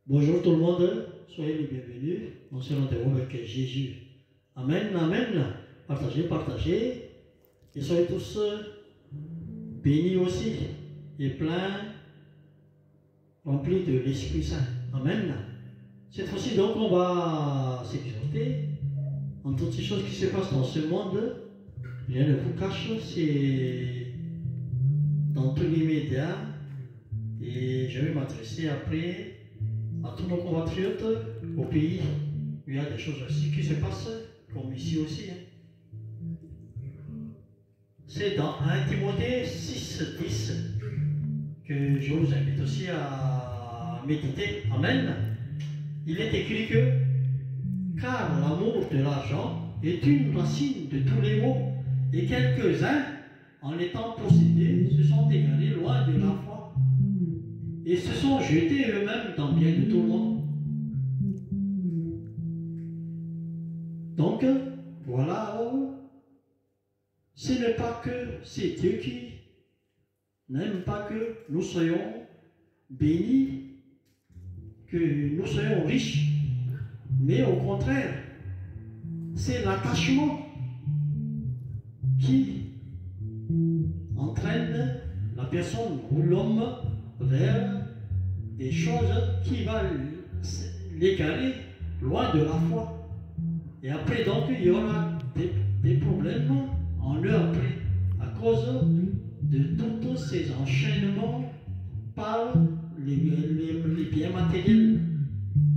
Bonjour tout le monde, soyez les bienvenus. On se rendez-vous avec Jésus. Amen, amen. Partagez, partagez. Et soyez tous bénis aussi et pleins, remplis de l'Esprit Saint. Amen. Cette fois-ci, donc, on va s'exhorter en toutes ces choses qui se passent dans ce monde. Rien ne vous cache, c'est dans tous les médias. Et je vais m'adresser après à tous nos compatriotes au pays où il y a des choses aussi qui se passent, comme ici aussi. C'est dans 1 Timothée 6:10 que je vous invite aussi à méditer. Amen. Il est écrit que car l'amour de l'argent est une racine de tous les maux, et quelques-uns, en étant possédés, se sont égarés loin de la foi et se sont jetés eux-mêmes dans bien de tourments. Donc, voilà, ce n'est pas que c'est Dieu qui n'aime pas que nous soyons bénis, que nous soyons riches, mais au contraire, c'est l'attachement qui entraîne la personne ou l'homme vers des choses qui vont l'égarer loin de la foi. Et après, donc, il y aura des problèmes en eux après, à cause de tous ces enchaînements par les biens matériels.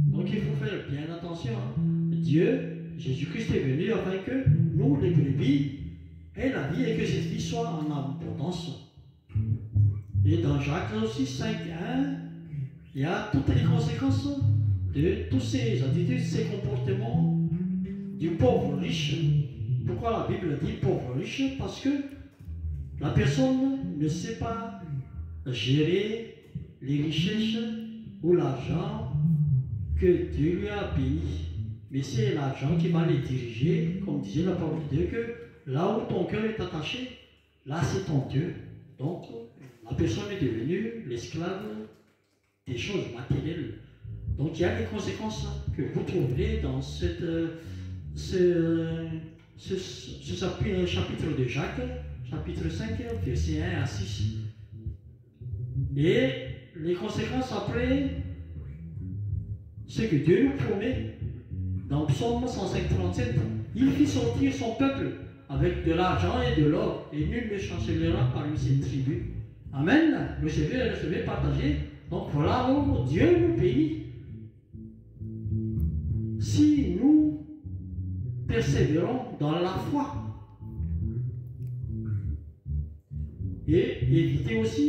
Donc, il faut faire bien attention. Dieu, Jésus-Christ est venu afin que nous, les brebis, aient la vie et que cette vie soit en abondance. Et dans Jacques aussi 5:1, il y a toutes les conséquences de tous ces attitudes, ces comportements du pauvre riche. Pourquoi la Bible dit pauvre riche? Parce que la personne ne sait pas gérer les richesses ou l'argent que Dieu lui a béni. Mais c'est l'argent qui va les diriger, comme disait la parole de Dieu, que là où ton cœur est attaché, là c'est ton Dieu. Donc, la personne est devenue l'esclave des choses matérielles. Donc, il y a des conséquences que vous trouverez dans ce chapitre de Jacques, chapitre 5, versets 1 à 6. Et les conséquences après, c'est que Dieu nous promet, dans Psaume 137, il fit sortir son peuple avec de l'argent et de l'or, et nul ne chancellera parmi ses tribus. Amen. Recevez, partagez. Donc voilà où Dieu nous bénit. Si nous persévérons dans la foi, et éviter aussi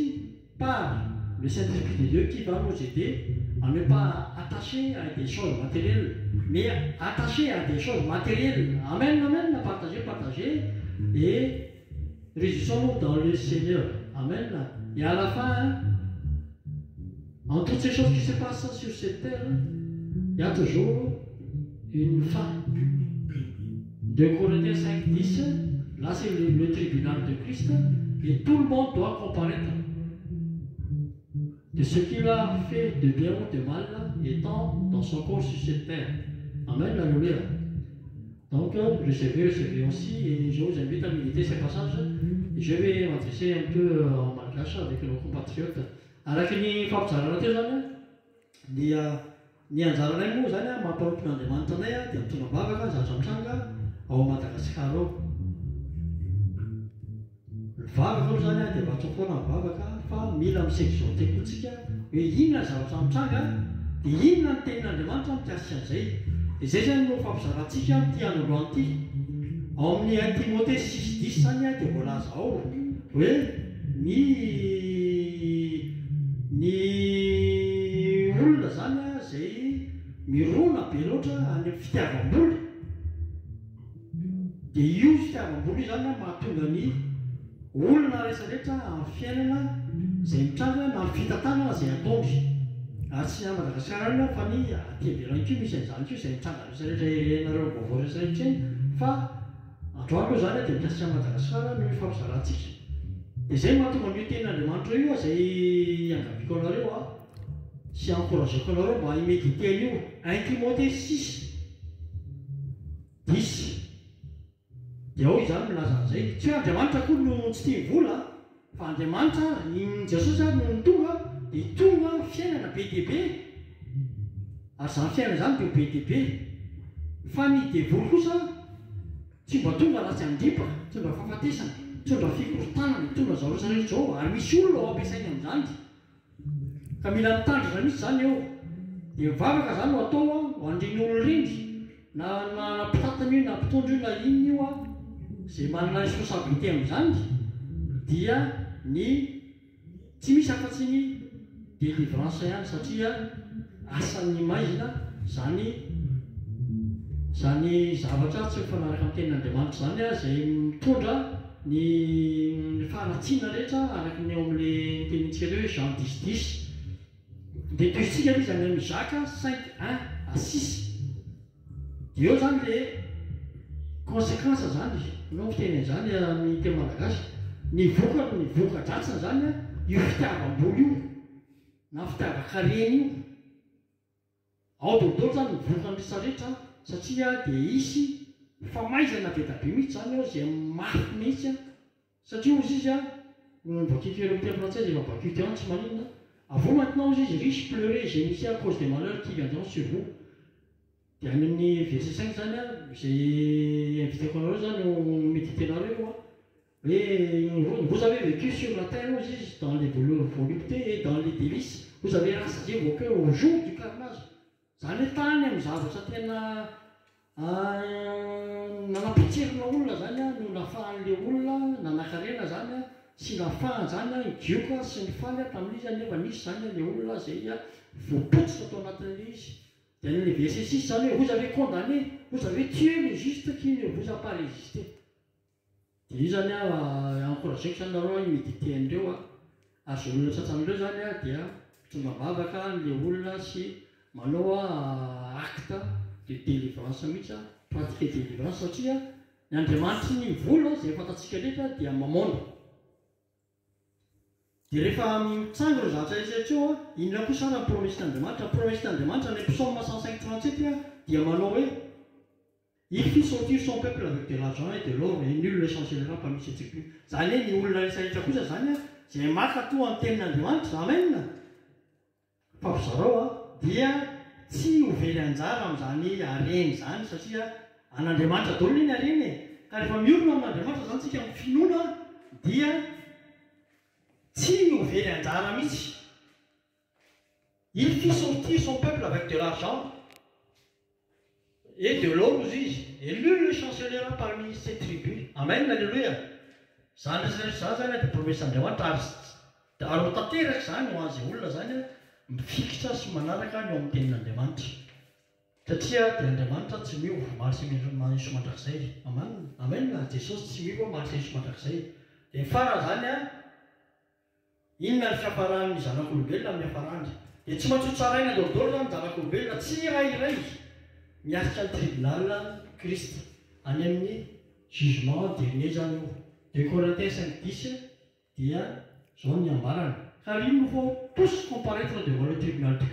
par le Saint-Esprit de Dieu qui va nous aider à ne pas attacher à des choses matérielles, mais attacher à des choses matérielles. Amen, amen, partagez, et réjouissons-nous dans le Seigneur. Amen. Et à la fin, en toutes ces choses qui se passent sur cette terre, il y a toujours une fin. 2 Corinthiens 5:10, là c'est le tribunal de Christ, et tout le monde doit comparaître de ce qu'il a fait de bien ou de mal, étant dans son corps sur cette terre. Amen, alléluia. Donc, recevez aussi, et je vous invite à méditer ces passages. Je vais m'adresser un peu en malgache avec nos compatriotes. Arakini Fabsara Tezana, Nianzaramo Zana, Mapopna de Mantanea, de Tunabava, Zamsanga, ou Madagascaro. Vava Zana, de Batofona Bavaka, Fa, Milam Section Tekutsika, et Yina Zamsanga, the Yin and Tena de Mantan Tassay, et Zezano Fabsaratika, Tiano Ranti, Omni Timothée 6:10 Sanya de Bolazao, oui, ni olona zany zay mirona be loatra any fitiavam-boly, dia io fitiavam-boly zany mahatonga ny olona rehetrarehetra amin'ny fiainana izay mitranga na amin'ny fitantanana izay ataony. Ary tsy a Madagasikara fa ny aty ivelany koa misy an'izany koa izay mitranga rehetrarehetra nareo vaovao rehetrarehetra eny, fa androako zany dia mikasika Madagasikara no fampizarantsika. Dia izay mahatonga an'io ten'Andriamanitra io izay angaviko anareo sy encourageako anareo mba himédité an'io 1 Timothée 6 10 dia ao izany milaza an'izay tsy hoe Andriamanitra koa no tsy tia vola fa Andriamanitra Jesosy no tonga dia tonga fiainana be dia be ary zany fiainana zany dia be dia be fa ny devoly kosa tsy mba tonga raha tsy andripaka tsy mba fahafatesana tsy mba fikorotanana tonga zareo rehetra ao ary misy olona ao ampiasainy amin'izany ka mila mitandrina mihitsy zany eo dia mivavaka zany ho atao ho andriny olo rindry na mpitatana io na mpitondro io na inona io zay manana responsabilité amin'izany dia ny tsy misy afa-tsy ny délivrance ihany satria asan'ny maizina zany zavatra tsy mifanaraka amin'ny tenin'Andriamanitra zany zay mitondra ny faharatsiana rehetra araka ny eo amin'ilay tenintsika hoe Jean 10:10 dia toisitsika izy any amin'ny Jacques 5:1-6 dia eo zany le conséquence zany no fiteny zany amin'ny teny malagasy ny voka-dratsina zany io fitiavam-boly io na fitiava-karena io ao dodolo zany mivoka ny rehetra satria dia isy famaizana be da be mihitsy zany ao zay mafy mihitsy satria ozy izy vacuité teny français zay vacuité tsy maninona avô maintenant izy riche pleurer j'ai initié à cause des malheurs qui viendront sur vous dia any amin'ny verset 5 zany zay inviteko anareo zany méditenareo vous avez vécu sur la terre izy dans les voluptés et dans les délices vous avez rassasié vos cœurs au jour du carnage zany hoe tany amin'ny zavatra tena nanapitserina olona zany no nafahan'le olona nanakarena zany sy nafahany zany igioka sy ny faly tamin'izy nefa nisy zany le olona zay voapotsika atao anatin'le izy dia le verset 6 zany hoe vous avez condamné vous avez tué les justes qui ne vous a pas résisté dia io zany encourageko zany nareo himédité an'ireo ary zay olona sasanyireo zany dia tonga mavaka le olona sy manao acte de délivrance mihitsy pratique délivrance satria ny Andriamanitra ny vola zay fantatsika rehetra dia mamono dia rehefa mitsango ireo zavatra rehetra eo inona koa sara ny promessen'Andriamanitra promessen'Andriamanitra ny psaume 105:37 dia manao hoe il fit sortir son peuple avec de l'argent et de l'or et nul ne chancellera parmi ses tribus zany hoe ny olona rehetra kosa zany zay maka toa amin'ny tenin'Andriamanitra amen fa zareo dia tsy ho very anjara amin'izany hareny zany satria an'Andriamanitra daholo ny hareny ka rehefa miorona amin'Andriamanitra zany tsika amin'ny finoana dia tsy ho very anjara mihitsy il fit sortir son peuple avec de l'argent et de l'or izy et nul ne chancellera parmi ses tribus amen alleluia zany zany dia promessen'Andriamanitra ary ho tanteraka zany ho an'izay olona zany mifikitra sy manaraka ny ao amin'ny tenin'Andriamanitra satria dia Andriamanitra tsy miova maharisy manisy mandrakizay amen Jesosy tsy miova maharisy manisy mandrakizay dia fara zany inona ny fiafaran'ny zanak'olombelona amin'ny hafarany dia tsy maintsy ho tsaraina daholo zany zanak'olombelona tsy irairay miarika ny tribunal Christ any amin'ny jugement dernier zany io 2 Corinthiens 5:10 dia zao ny ambarany car il nous faut tous comparaître devant le tribunal de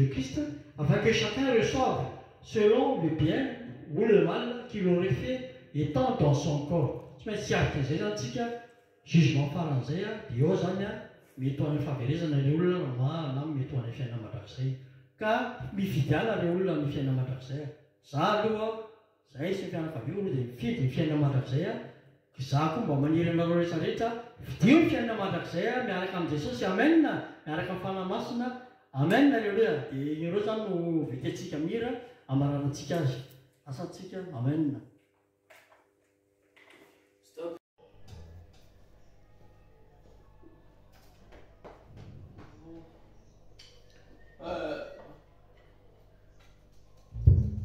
Christ afin que chacun reçoive selon le bien ou le mal qu'il aurait fait étant dans son corps tsy maintsy hiaraka izay zany tsika jugement faran'izay dia eo zany mety ho any fahaverezana le olona na mety ho any fiainana mandrakizay ka mifidiana le olona ny fiainana mandrakizay za aloha zay sy fianakaviana dia mifidy ny fiainana mandrakizay za koa mba maniry anareo rehetrarehetra fidio ny fiainana mandrakizay miaraka amin'i Jesosy amen miaraka amin'ny fanahy masina amen alleluia dia ireo zany no vitentsika mira amaranantsika azy asantsika amen.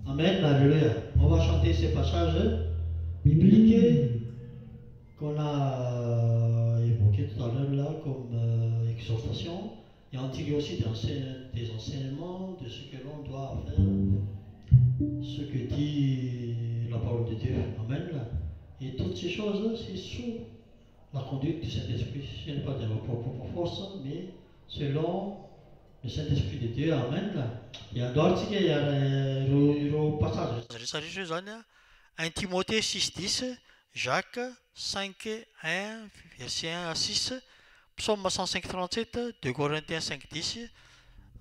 Amen, alléluia. On va chanter ces passages bibliques qu'on a évoqués tout à l'heure là comme exhortation et en tirer aussi des enseignements de ce que l'on doit faire, ce que dit la parole de Dieu. Amen. Et toutes ces choses, c'est sous la conduite du Saint-Esprit. Ce n'est pas de nos propres forces, mais selon le Saint-Esprit de Dieu, Amen. Iandohantsika ireo passage. Rehetrarehetra zany a 1 Timothée 6:10, Jacques 5:1 verset 1 à 6, Psaume 105:37, 2 Corinthiens 5:10.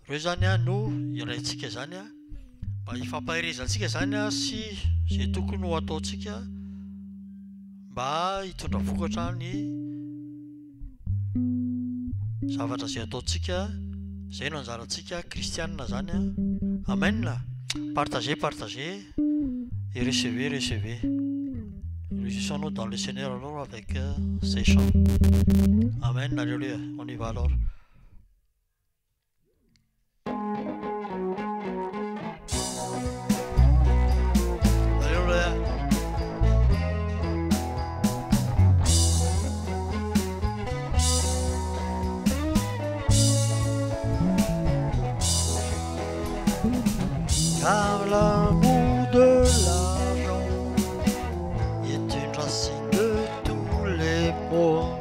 Reo zany a no iraintsika zany a mba hifampaherezantsika zany a sy zay tokony ho ataontsika mba hitondra vokatra ny zavatra zay ataontsika. Zay no anjarantsika kristianina zany a. Amen. Partagez et recevez. Réjouissons-nous dans le Seigneur alors avec ces chants. Amen. Alléluia. On y va alors. Alléluia. Car l'amour de l'argent est une racine de tous les maux,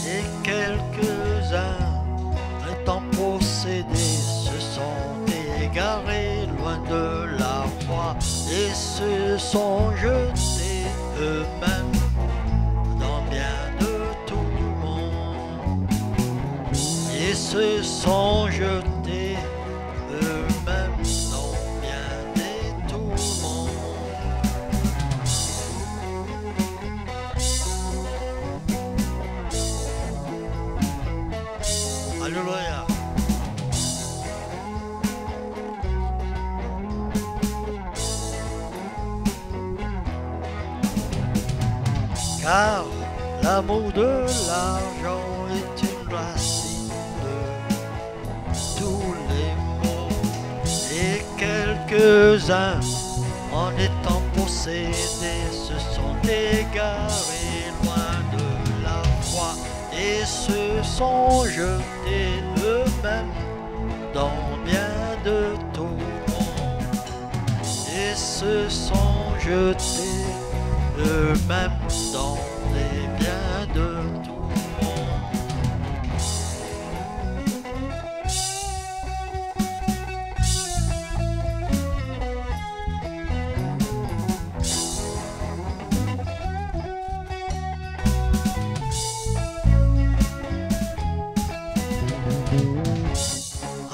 et quelques-uns étant possédés se sont égarés loin de la foi et se sont jetés eux-mêmes dans bien de tout le monde, et se sont jetés eux-mêmes dans bien de tout le monde. Alléluia. Car l'amour de l'argent est une racine de tous les maux, et quelques-uns, en étant possédés, se sont égarés loin de la foi et se sont jetés eux-mêmes dans bien de tout monde, et se sont jetés eux-mêmes dans les biens de tout monde.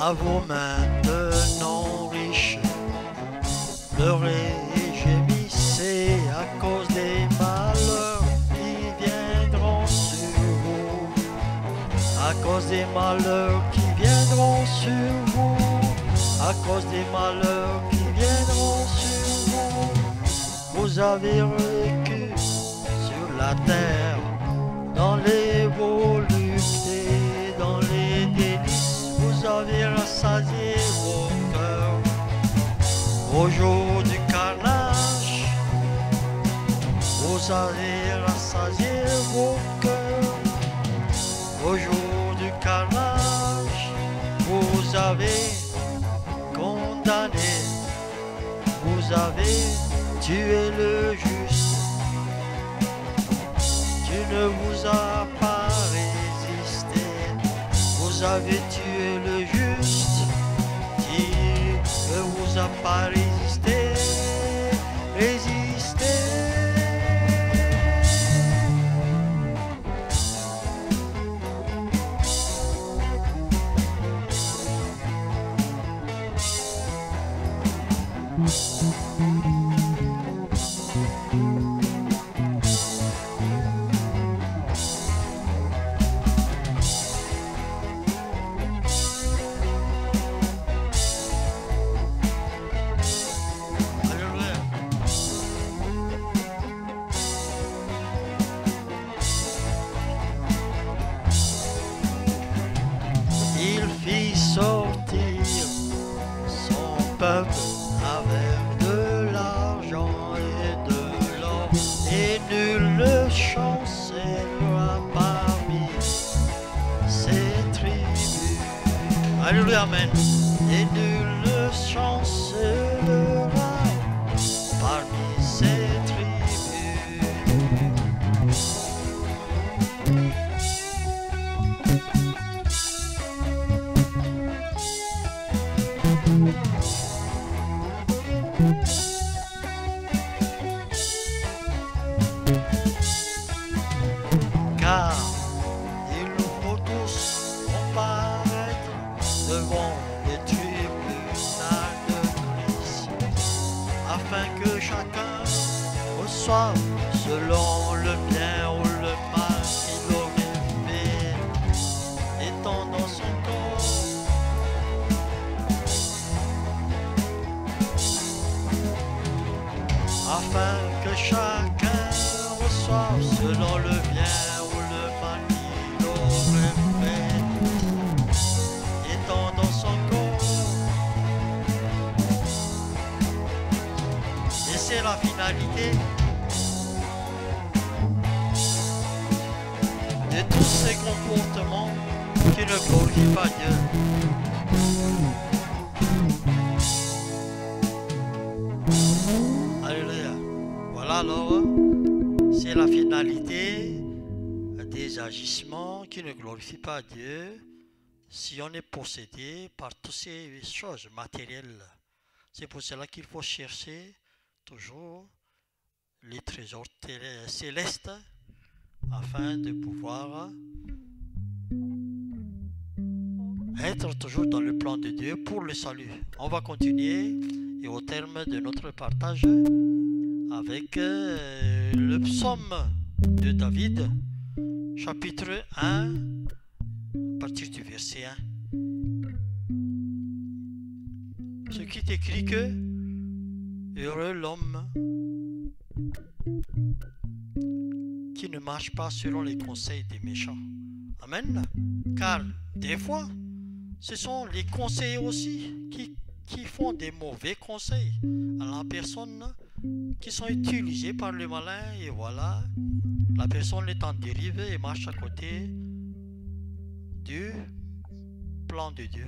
À vous maintenant riches, pleurez et gémissez à cause des malheurs qui viendront sur vous, à cause des malheurs qui viendront sur vous, à cause des malheurs qui viendront sur vous. Vous avez vécu sur la terre dans les voluptés, dans les délices. Vous avez rassasié vos cœurs au jour du carnage. Vous avez rassasié vos cœurs au jour du carnage. Vous avez condamné, vous avez tué le juste. Dieu ne vous a pas résisté. Vous avez tué le juste, qui ne vous a pas résisté, résisté. Il fit sortir son peuple avec de l'argent et de l'or, et nul ne chancellera parmi ses tribus. Alléluia, amen. Et nul ne chancellera parmi ses tribus. Car il nous faut tous comparaître devant le tribunal de Christ, afin que chacun reçoive selon le bien ou le mal qu'il aurait fait, étant dans son corps. Afin que chacun reçoive selon le bien ou le mal qu'il aurait fait, étant dans son corps. Et c'est la finalité de tous ces comportements qui ne glorifient pas Dieu. Alléluia. Voilà alors, c'est la finalité des agissements qui ne glorifient pas Dieu si on est possédé par toutes ces choses matérielles. C'est pour cela qu'il faut chercher toujours les trésors célestes afin de pouvoir être toujours dans le plan de Dieu pour le salut. On va continuer et au terme de notre partage avec le psaume de David, chapitre 1, à partir du verset 1. Ce qui est écrit que heureux l'homme qui ne marche pas selon les conseils des méchants. Amen. Car des fois, ce sont les conseillers aussi qui font des mauvais conseils à la personne, qui sont utilisés par le malin, et voilà, la personne est en dérive et marche à côté du plan de Dieu.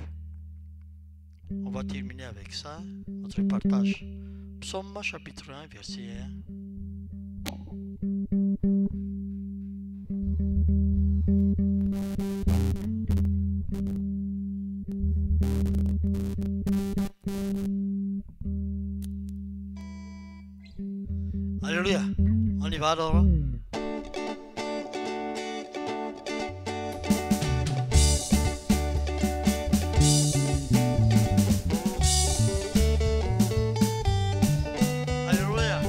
On va terminer avec ça, notre partage. Psaume chapitre 1, verset 1. Alléluia. On y va alors. Alléluia.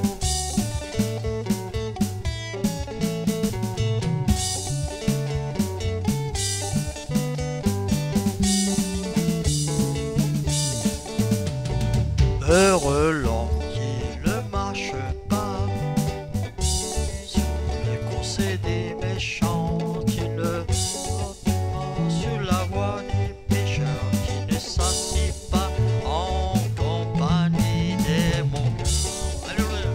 Heureux l'homme qui ne marche pas sur le conseil des méchants, qui ne va pas sur la voie des pécheurs, qui ne s'assied pas en compagnie des moqueurs. Alléluia.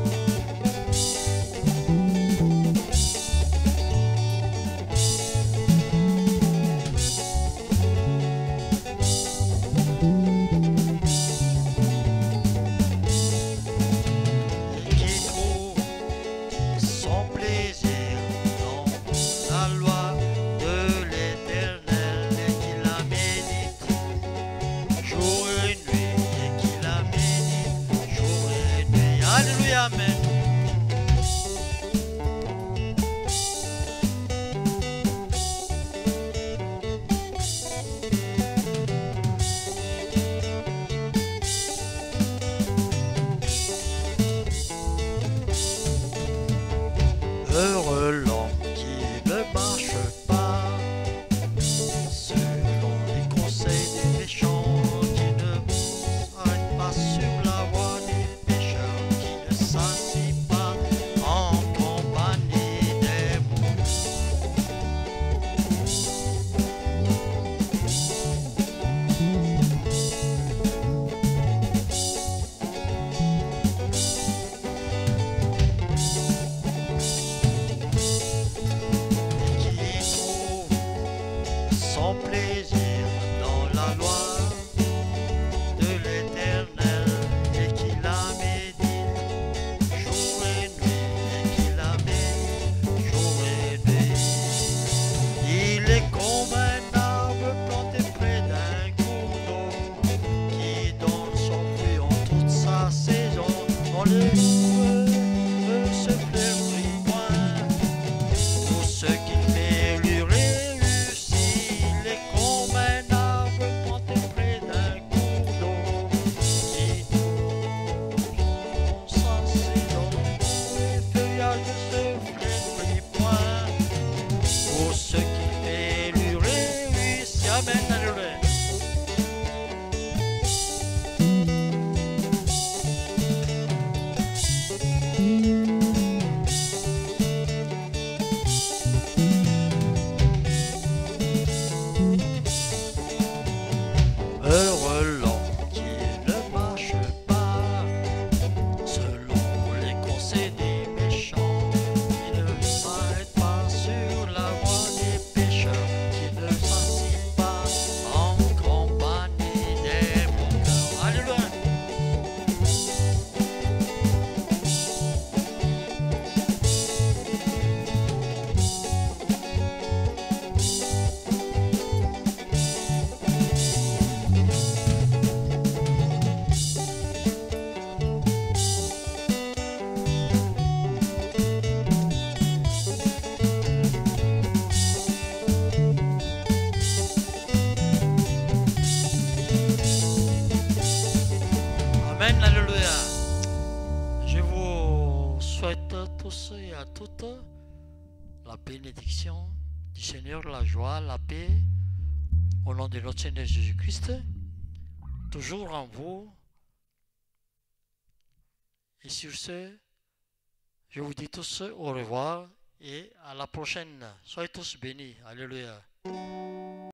les loups se fleurit point. Pour ce qui fait lui réussir, il est comme un arbre planté près d'un cours d'eau. Qui touche son sens dans le feuillage se fleurit point. Pour ce qui fait lui réussir, amen, alléluia. Heureux l'homme qui ne marche pas selon les conseils des méchants, qui ne s'arrête pas sur la voie des pécheurs, qui ne s'assied pas en compagnie des moqueurs. Alléluia. Amen, alléluia. Je vous souhaite à tous et à toutes la bénédiction du Seigneur, la joie, la paix, au nom de notre Seigneur Jésus-Christ, toujours en vous. Et sur ce, je vous dis tous au revoir et à la prochaine. Soyez tous bénis. Alléluia.